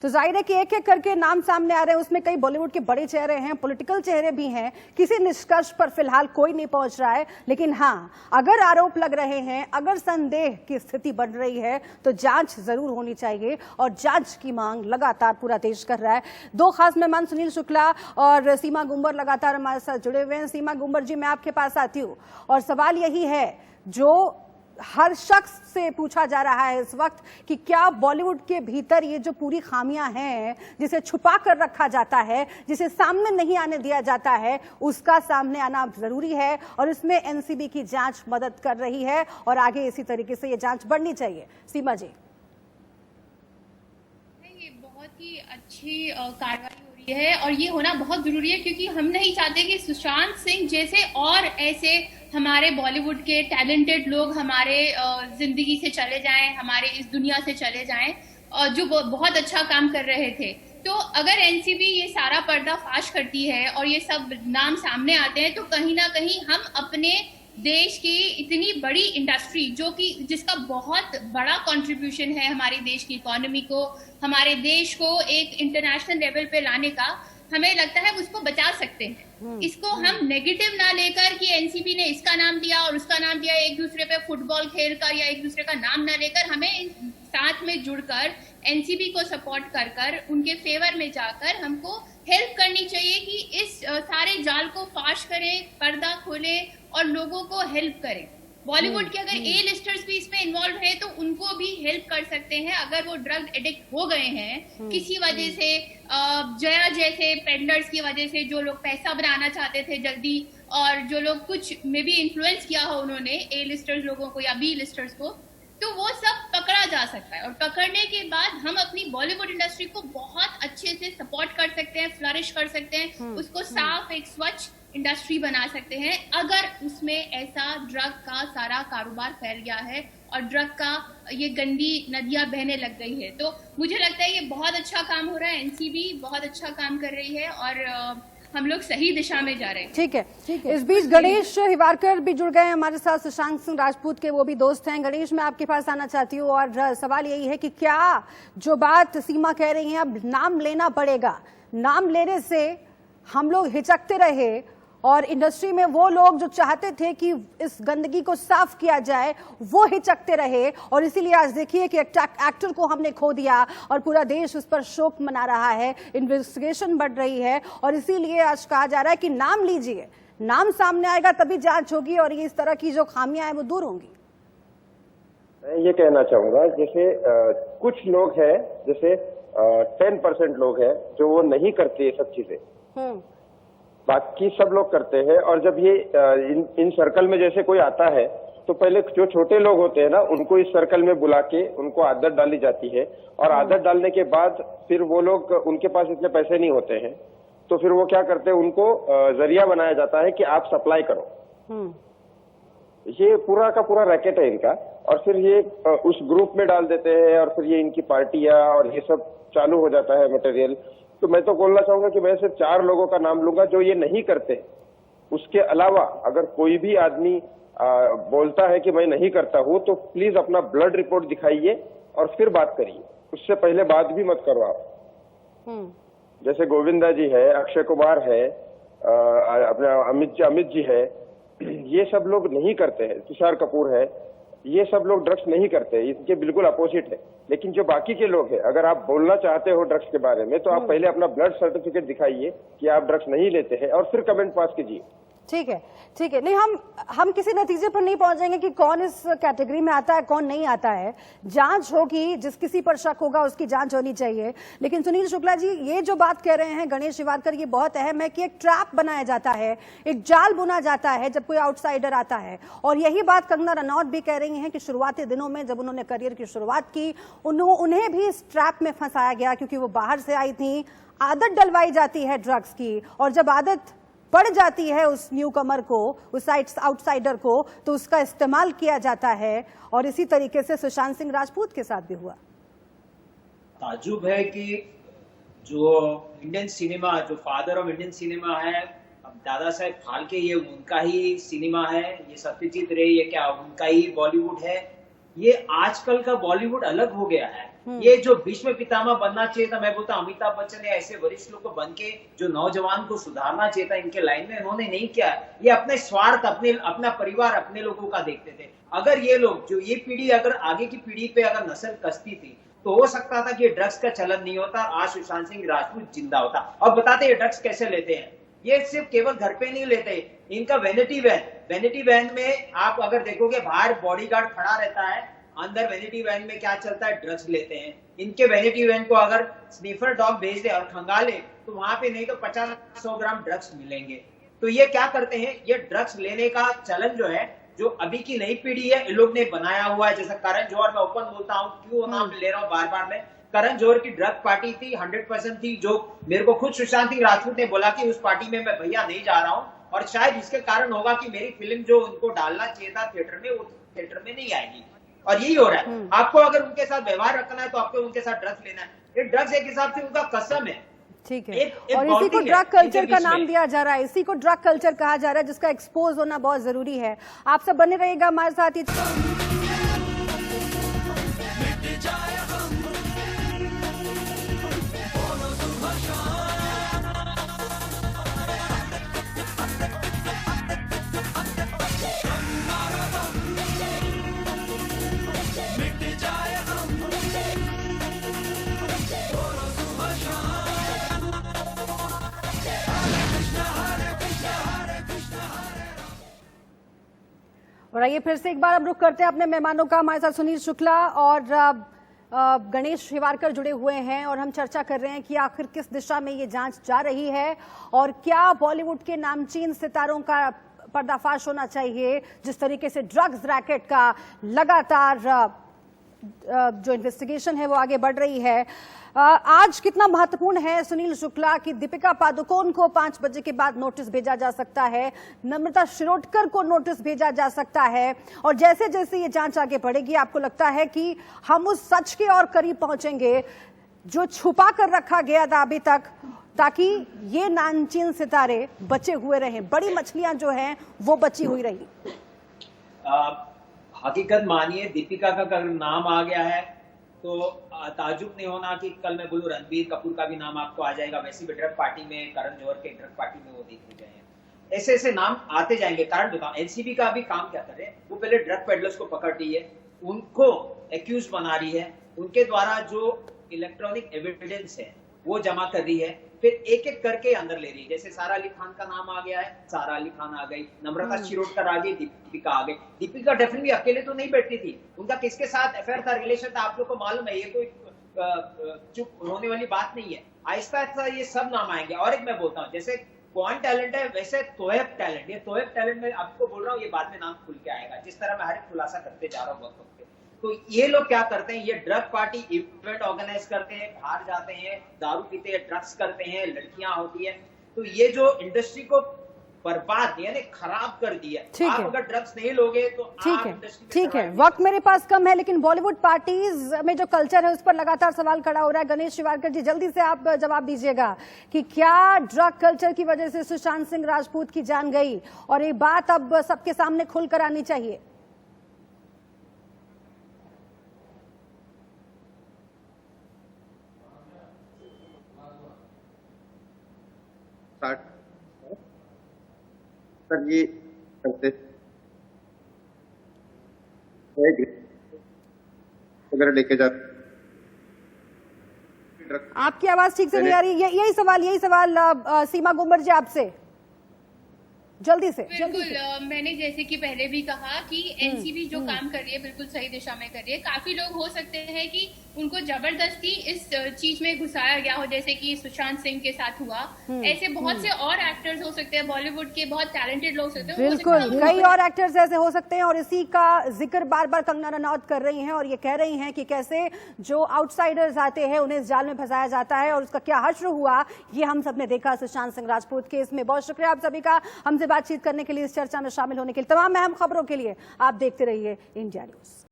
तो जाहिर है कि एक एक करके नाम सामने आ रहे हैं, उसमें कई बॉलीवुड के बड़े चेहरे हैं, पॉलिटिकल चेहरे भी हैं। किसी निष्कर्ष पर फिलहाल कोई नहीं पहुंच रहा है, लेकिन हाँ, अगर आरोप लग रहे हैं, अगर संदेह की स्थिति बढ़ रही है तो जांच जरूर होनी चाहिए और जांच की मांग लगातार पूरा देश कर रहा है। दो खास मेहमान सुनील शुक्ला और सीमा गुंबर लगातार हमारे साथ जुड़े हुए हैं। सीमा गुंबर जी, मैं आपके पास आती हूँ और सवाल यही है जो हर शख्स से पूछा जा रहा है इस वक्त कि क्या बॉलीवुड के भीतर ये जो पूरी खामियां हैं, जिसे छुपा कर रखा जाता है, जिसे सामने नहीं आने दिया जाता है, उसका सामने आना जरूरी है और इसमें एनसीबी की जांच मदद कर रही है और आगे इसी तरीके से ये जांच बढ़नी चाहिए। सीमा जी, ये बहुत ही अच्छी कार्रवाई हो रही है और ये होना बहुत जरूरी है, क्योंकि हम नहीं चाहते कि सुशांत सिंह जैसे और ऐसे हमारे बॉलीवुड के टैलेंटेड लोग हमारे जिंदगी से चले जाएं, हमारे इस दुनिया से चले जाएं, और जो बहुत अच्छा काम कर रहे थे। तो अगर एनसीबी ये सारा पर्दा फाश करती है और ये सब नाम सामने आते हैं, तो कहीं ना कहीं हम अपने देश की इतनी बड़ी इंडस्ट्री, जो कि जिसका बहुत बड़ा कंट्रीब्यूशन है हमारे देश की इकोनॉमी को, हमारे देश को एक इंटरनेशनल लेवल पे लाने का, हमें लगता है उसको बचा सकते हैं। इसको हम नेगेटिव ना लेकर कि एनसीबी ने इसका नाम दिया और उसका नाम दिया, एक दूसरे पे फुटबॉल खेल कर या एक दूसरे का नाम ना लेकर, हमें साथ में जुड़कर एनसीबी को सपोर्ट कर कर उनके फेवर में जाकर हमको हेल्प करनी चाहिए कि इस सारे जाल को फाश करें, पर्दा खोले और लोगों को हेल्प करें। बॉलीवुड के अगर ए लिस्टर्स भी इसमें इन्वॉल्व है तो उनको भी हेल्प कर सकते हैं। अगर वो ड्रग एडिक्ट हो गए हैं किसी वजह से, जया जैसे पेडलर्स की वजह से, जो लोग पैसा बनाना चाहते थे जल्दी, और जो लोग कुछ में भी इन्फ्लुएंस किया हो उन्होंने ए लिस्टर्स लोगों को या बी लिस्टर्स को, तो वो सब पकड़ा जा सकता है। और पकड़ने के बाद हम अपनी बॉलीवुड इंडस्ट्री को बहुत अच्छे से सपोर्ट कर सकते हैं, फ्लरिश कर सकते हैं, उसको साफ एक स्वच्छ इंडस्ट्री बना सकते हैं। अगर उसमें ऐसा ड्रग का सारा कारोबार फैल गया है और ड्रग का ये गंदी नदियां बहने लग गई है, तो मुझे लगता है ये बहुत अच्छा काम हो रहा है। एनसीबी बहुत अच्छा काम कर रही है और हम लोग सही दिशा में जा रहे हैं। ठीक है, ठीक है। इस बीच गणेश हिवारकर भी जुड़ गए हैं हमारे साथ, सुशांत सिंह राजपूत के वो भी दोस्त हैं। गणेश, मैं आपके पास आना चाहती हूँ और सवाल यही है कि क्या जो बात सीमा कह रही है, अब नाम लेना पड़ेगा, नाम लेने से हम लोग हिचकते रहे और इंडस्ट्री में वो लोग जो चाहते थे कि इस गंदगी को साफ किया जाए वो हिचकते रहे, और इसीलिए आज देखिए कि एक्टर को हमने खो दिया और पूरा देश उस पर शोक मना रहा है, इन्वेस्टिगेशन बढ़ रही है और इसीलिए आज कहा जा रहा है कि नाम लीजिए, नाम सामने आएगा तभी जांच होगी और ये इस तरह की जो खामियां हैं वो दूर होंगी। मैं ये कहना चाहूंगा, जैसे कुछ लोग हैं, जैसे 10% लोग हैं जो वो नहीं करते ये सब चीजें, बाकी सब लोग करते हैं। और जब ये इन सर्कल में जैसे कोई आता है तो पहले जो छोटे लोग होते हैं ना, उनको इस सर्कल में बुला के उनको आदत डाली जाती है, और आदत डालने के बाद फिर वो लोग, उनके पास इतने पैसे नहीं होते हैं, तो फिर वो क्या करते हैं, उनको जरिया बनाया जाता है कि आप सप्लाई करो। ये पूरा का पूरा रैकेट है इनका, और फिर ये उस ग्रुप में डाल देते हैं और फिर ये इनकी पार्टियां और ये सब चालू हो जाता है मटेरियल। तो मैं तो बोलना चाहूंगा कि मैं सिर्फ 4 लोगों का नाम लूंगा जो ये नहीं करते। उसके अलावा अगर कोई भी आदमी बोलता है कि मैं नहीं करता हूं, तो प्लीज अपना ब्लड रिपोर्ट दिखाइए और फिर बात करिए, उससे पहले बात भी मत करो आप। जैसे गोविंदा जी है, अक्षय कुमार है, अपने अमित जी है, ये सब लोग नहीं करते हैं। तुषार कपूर है, ये सब लोग ड्रग्स नहीं करते, इनके बिल्कुल अपोजिट है। लेकिन जो बाकी के लोग हैं, अगर आप बोलना चाहते हो ड्रग्स के बारे में, तो आप पहले अपना ब्लड सर्टिफिकेट दिखाइए कि आप ड्रग्स नहीं लेते हैं, और फिर कमेंट पास कीजिए। ठीक है, ठीक है। नहीं, हम किसी नतीजे पर नहीं पहुंचेंगे कि कौन इस कैटेगरी में आता है, कौन नहीं आता है। जांच होगी, जिस किसी पर शक होगा उसकी जांच होनी चाहिए। लेकिन सुनील शुक्ला जी, ये जो बात कह रहे हैं गणेश हिवारकर, ये बहुत अहम है कि एक ट्रैप बनाया जाता है, एक जाल बुना जाता है जब कोई आउटसाइडर आता है। और यही बात कंगना रनौत भी कह रही हैं कि शुरुआती दिनों में जब उन्होंने करियर की शुरुआत की, उन्हें भी इस ट्रैप में फंसाया गया, क्योंकि वो बाहर से आई थी। आदत डलवाई जाती है ड्रग्स की, और जब आदत पड़ जाती है उस न्यू कमर को, उस आउटसाइडर को, तो उसका इस्तेमाल किया जाता है। और इसी तरीके से सुशांत सिंह राजपूत के साथ भी हुआ। ताजुब है कि जो इंडियन सिनेमा, जो फादर ऑफ इंडियन सिनेमा है, अब दादा साहेब फाल्के, ये उनका ही सिनेमा है, ये सत्यजीत रे, ये क्या उनका ही बॉलीवुड है। ये आजकल का बॉलीवुड अलग हो गया है। ये जो भीष्म पितामह बनना चाहिए था, मैं बोलता अमिताभ बच्चन ने ऐसे वरिष्ठ लोग को बन के जो नौजवान को सुधारना चाहिए था इनके लाइन में, इन्होंने नहीं किया। ये अपने स्वार्थ, अपना परिवार, अपने लोगों का देखते थे। अगर ये लोग जो ये पीढ़ी अगर आगे की पीढ़ी पे अगर नस्ल कसती थी तो हो सकता था कि ड्रग्स का चलन नहीं होता, आज सुशांत सिंह राजपूत जिंदा होता। अब बताते ये ड्रग्स कैसे लेते हैं। ये सिर्फ केवल घर पे नहीं लेते, इनका वैनिटी वैन में आप अगर देखोगे बाहर बॉडीगार्ड खड़ा रहता है, अंदर वैनिटी वैन में क्या चलता है, ड्रग्स लेते हैं। इनके वैनिटी वैन को अगर स्निफर डॉग भेज दे और खंगाले तो वहां पे नहीं तो 50-100 ग्राम ड्रग्स मिलेंगे। तो ये क्या करते हैं, ये ड्रग्स लेने का चलन जो है, जो अभी की नई पीढ़ी है, इन लोग ने बनाया हुआ है। जैसा करण जौहर, मैं ओपन बोलता हूँ, क्यों नाम ले रहा हूँ बार बार मैं, करण जौहर की ड्रग पार्टी थी, 100% थी, जो मेरे को खुद सुशांत सिंह राजपूत ने बोला कि उस पार्टी में मैं भैया नहीं जा रहा हूँ, और शायद इसके कारण होगा कि मेरी फिल्म जो उनको डालना चाहिए था थिएटर में, वो थिएटर में नहीं आएगी। और यही हो रहा है। आपको अगर उनके साथ व्यवहार रखना है तो आपको उनके साथ ड्रग्स लेना है। ये ड्रग्स एक हिसाब से उनका कसम है। ठीक है। और इसी को ड्रग कल्चर का नाम दिया जा रहा है, इसी को ड्रग कल्चर कहा जा रहा है, जिसका एक्सपोज होना बहुत जरूरी है। आप सब बने रहिएगा हमारे साथ। और आइए फिर से एक बार अब रुख करते हैं अपने मेहमानों का। हमारे साथ सुनील शुक्ला और गणेश शिवारकर जुड़े हुए हैं और हम चर्चा कर रहे हैं कि आखिर किस दिशा में ये जांच जा रही है और क्या बॉलीवुड के नामचीन सितारों का पर्दाफाश होना चाहिए। जिस तरीके से ड्रग्स रैकेट का लगातार जो इन्वेस्टिगेशन है वो आगे बढ़ रही है, आज कितना महत्वपूर्ण है सुनील शुक्ला कि दीपिका पादुकोण को 5 बजे के बाद नोटिस भेजा जा सकता है, नम्रता शिरोडकर को नोटिस भेजा जा सकता है, और जैसे जैसे ये जांच आगे बढ़ेगी आपको लगता है कि हम उस सच के और करीब पहुंचेंगे जो छुपा कर रखा गया था अभी तक, ताकि ये नामचीन सितारे बचे हुए रहें, बड़ी मछलियां जो हैं वो बची हुई रही। हकीकत मानिए, दीपिका का अगर नाम आ गया है तो ताजुब नहीं होना कि कल मैं बोलूं रणबीर कपूर का भी नाम आपको आ जाएगा। वैसे भी ड्रग पार्टी में, करण जौहर के ड्रग पार्टी में वो देखे गए हैं। ऐसे ऐसे नाम आते जाएंगे। कारण बताओ, एनसीबी का भी काम क्या कर रहे हैं, वो पहले ड्रग पेडलर्स को पकड़ रही है, उनको एक्यूज बना रही है, उनके द्वारा जो इलेक्ट्रॉनिक एविडेंस है वो जमा कर रही है, फिर एक एक करके अंदर ले रही है। जैसे सारा अली खान का नाम आ गया है, सारा अली खान आ गई, नम्रता शिरोडकर आ गई, दीपिका आ गई। दीपिका डेफिनेटली अकेले तो नहीं बैठती थी, उनका किसके साथ अफेयर था, रिलेशन था, आप लोग को मालूम है। ये कोई चुप होने वाली बात नहीं है। आहिस्ता आहिस्ता ये सब नाम आएंगे। और एक मैं बोलता हूँ, जैसे कौन टैलेंट है वैसे तोयब टैलेंट, ये तोयब टैलेंट में आपको बोल रहा हूँ, ये बाद में नाम खुल के आएगा, जिस तरह मैं हर एक खुलासा करते जा रहा हूँ वक्त। तो ये लोग क्या करते हैं, ये ड्रग पार्टी इवेंट ऑर्गेनाइज करते हैं, बाहर जाते हैं, दारू पीते हैं, ड्रग्स करते हैं, लड़कियां होती है। तो ये जो इंडस्ट्री को बर्बाद यानी खराब कर दिया। आप अगर ड्रग्स नहीं लोगे तो ठीक है। वक्त मेरे पास कम है, लेकिन बॉलीवुड पार्टीज में जो कल्चर है उस पर लगातार सवाल खड़ा हो रहा है। गणेश शिवारकर जी, जल्दी से आप जवाब दीजिएगा कि क्या ड्रग कल्चर की वजह से सुशांत सिंह राजपूत की जान गई और ये बात अब सबके सामने खुलकर आनी चाहिए। सर ये अगर लेके जाते, आपकी आवाज ठीक से नहीं आ रही। यही सवाल सीमा गुम्बर जी आपसे जल्दी से। मैंने जैसे कि पहले भी कहा कि एनसीबी जो काम कर रही है बिल्कुल सही दिशा में कर रही है। काफी लोग हो सकते हैं कि उनको जबरदस्ती इस चीज में घुसाया गया हो, जैसे कि सुशांत सिंह के साथ हुआ। ऐसे बहुत से और एक्टर्स हो सकते हैं, बॉलीवुड के बहुत टैलेंटेड लोग होते हैं, बिल्कुल कई और एक्टर्स ऐसे हो सकते हैं। और इसी का जिक्र बार बार कंगना रनौत कर रही हैं और ये कह रही हैं कि कैसे जो आउटसाइडर्स आते हैं उन्हें इस जाल में फंसाया जाता है और उसका क्या हश्र हुआ ये हम सब ने देखा सुशांत सिंह राजपूत केस में। बहुत शुक्रिया आप सभी का हमसे बातचीत करने के लिए, इस चर्चा में शामिल होने के लिए। तमाम अहम खबरों के लिए आप देखते रहिए इंडिया न्यूज।